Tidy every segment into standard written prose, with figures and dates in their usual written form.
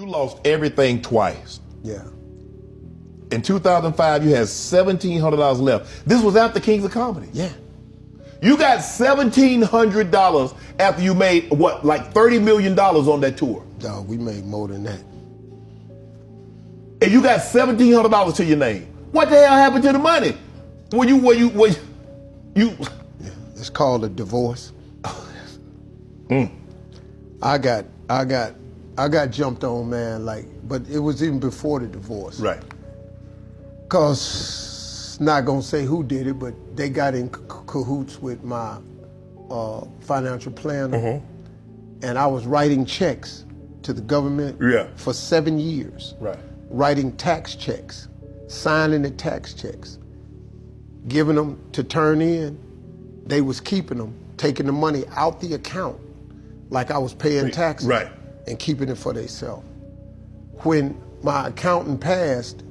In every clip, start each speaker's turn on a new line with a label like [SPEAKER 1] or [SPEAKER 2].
[SPEAKER 1] lost everything twice.
[SPEAKER 2] Yeah.
[SPEAKER 1] In 2005, you had $1,700 left. This was after Kings of Comedy.
[SPEAKER 2] Yeah.
[SPEAKER 1] You got $1,700 after you made, what, like $30 million on that tour.
[SPEAKER 2] Dog, we made more than that.
[SPEAKER 1] And you got $1,700 to your name. What the hell happened to the money? Yeah,
[SPEAKER 2] it's called a divorce. I got jumped on, man, but it was even before the divorce.
[SPEAKER 1] Right.
[SPEAKER 2] Cause, not gonna say who did it, but they got in cahoots with my financial planner. And I was writing checks to the government for 7 years.
[SPEAKER 1] Right.
[SPEAKER 2] Writing tax checks, signing the tax checks, giving them to turn in. They was keeping them, taking the money out the account like I was paying taxes,
[SPEAKER 1] right,
[SPEAKER 2] and keeping it for themselves. When my accountant passed,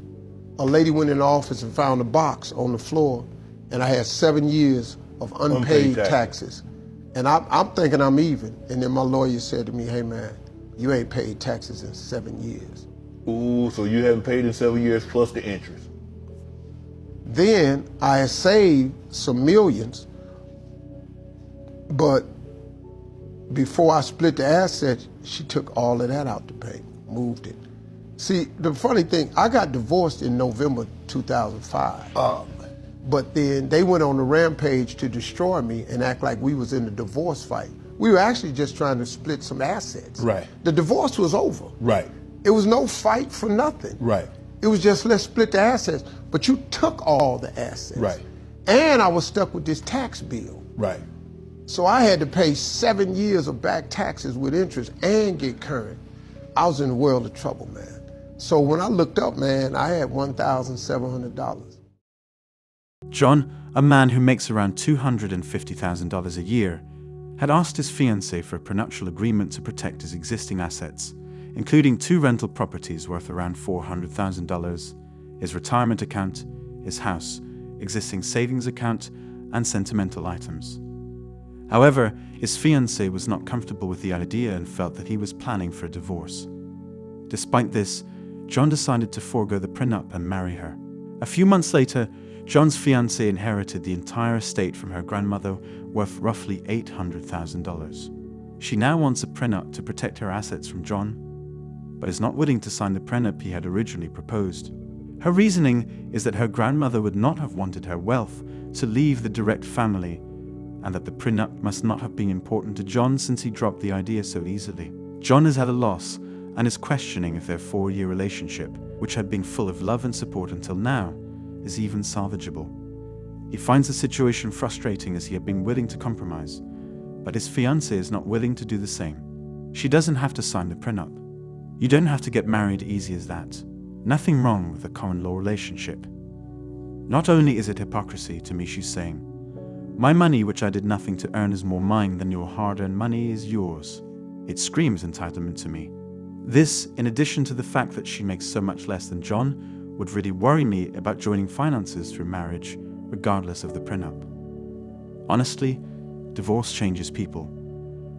[SPEAKER 2] a lady went in the office and found a box on the floor, and I had 7 years of unpaid taxes. And I'm thinking I'm even. And then my lawyer said to me, hey man, you ain't paid taxes in 7 years.
[SPEAKER 1] Ooh, so you haven't paid in 7 years plus the interest.
[SPEAKER 2] Then I had saved some millions, but before I split the assets, she took all of that out the bank, moved it. See, the funny thing, I got divorced in November 2005. But then they went on the rampage to destroy me and act like we was in a divorce fight. We were actually just trying to split some assets.
[SPEAKER 1] Right.
[SPEAKER 2] The divorce was over.
[SPEAKER 1] Right.
[SPEAKER 2] It was no fight for nothing.
[SPEAKER 1] Right.
[SPEAKER 2] It was just, let's split the assets. But you took all the assets.
[SPEAKER 1] Right.
[SPEAKER 2] And I was stuck with this tax bill.
[SPEAKER 1] Right.
[SPEAKER 2] So I had to pay 7 years of back taxes with interest and get current. I was in a world of trouble, man. So when I looked up, man, I had $1,700.
[SPEAKER 3] John, a man who makes around $250,000 a year, had asked his fiancée for a prenuptial agreement to protect his existing assets, including 2 rental properties worth around $400,000, his retirement account, his house, existing savings account, and sentimental items. However, his fiancée was not comfortable with the idea and felt that he was planning for a divorce. Despite this, John decided to forego the prenup and marry her. A few months later, John's fiancée inherited the entire estate from her grandmother, worth roughly $800,000. She now wants a prenup to protect her assets from John, but is not willing to sign the prenup he had originally proposed. Her reasoning is that her grandmother would not have wanted her wealth to leave the direct family, and that the prenup must not have been important to John since he dropped the idea so easily. John is at a loss and is questioning if their 4-year relationship, which had been full of love and support until now, is even salvageable. He finds the situation frustrating as he had been willing to compromise, but his fiancée is not willing to do the same. She doesn't have to sign the prenup. You don't have to get married easy as that. Nothing wrong with a common law relationship. Not only is it hypocrisy, to me she's saying, my money which I did nothing to earn is more mine than your hard-earned money is yours. It screams entitlement to me. This, in addition to the fact that she makes so much less than John, would really worry me about joining finances through marriage, regardless of the prenup. Honestly, divorce changes people.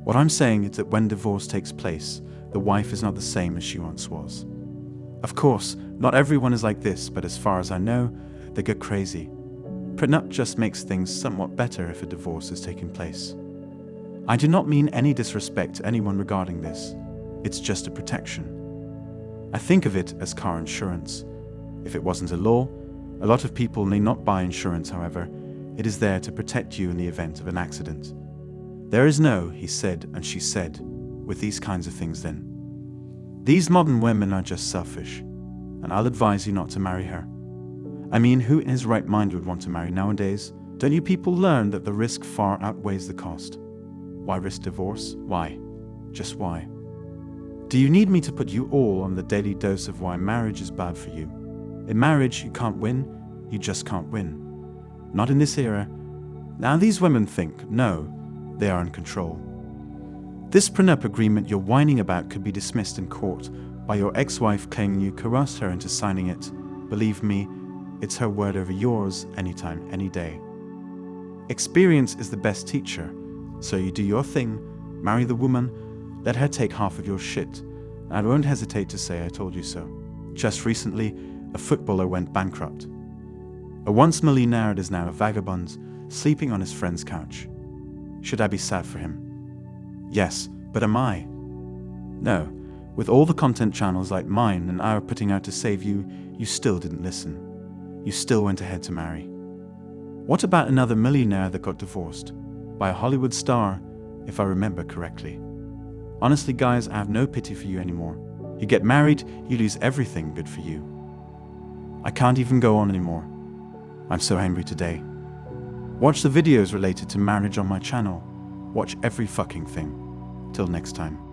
[SPEAKER 3] What I'm saying is that when divorce takes place, the wife is not the same as she once was. Of course, not everyone is like this, but as far as I know, they go crazy. Prenup just makes things somewhat better if a divorce is taking place. I do not mean any disrespect to anyone regarding this. It's just a protection. I think of it as car insurance. If it wasn't a law, a lot of people may not buy insurance, however. It is there to protect you in the event of an accident. There is no, he said and she said, with these kinds of things then. These modern women are just selfish, and I'll advise you not to marry her. I mean, who in his right mind would want to marry nowadays? Don't you people learn that the risk far outweighs the cost? Why risk divorce? Why? Just why? Do you need me to put you all on the daily dose of why marriage is bad for you? In marriage, you can't win, you just can't win. Not in this era. Now these women think, no, they are in control. This prenup agreement you're whining about could be dismissed in court by your ex-wife claiming you coerced her into signing it. Believe me, it's her word over yours anytime, any day. Experience is the best teacher, so you do your thing, marry the woman, let her take half of your shit, I won't hesitate to say I told you so. Just recently, a footballer went bankrupt. A once millionaire is now a vagabond, sleeping on his friend's couch. Should I be sad for him? Yes, but am I? No. With all the content channels like mine and our putting out to save you, you still didn't listen. You still went ahead to marry. What about another millionaire that got divorced? By a Hollywood star, if I remember correctly. Honestly, guys, I have no pity for you anymore. You get married, you lose everything good for you. I can't even go on anymore. I'm so angry today. Watch the videos related to marriage on my channel. Watch every fucking thing. Till next time.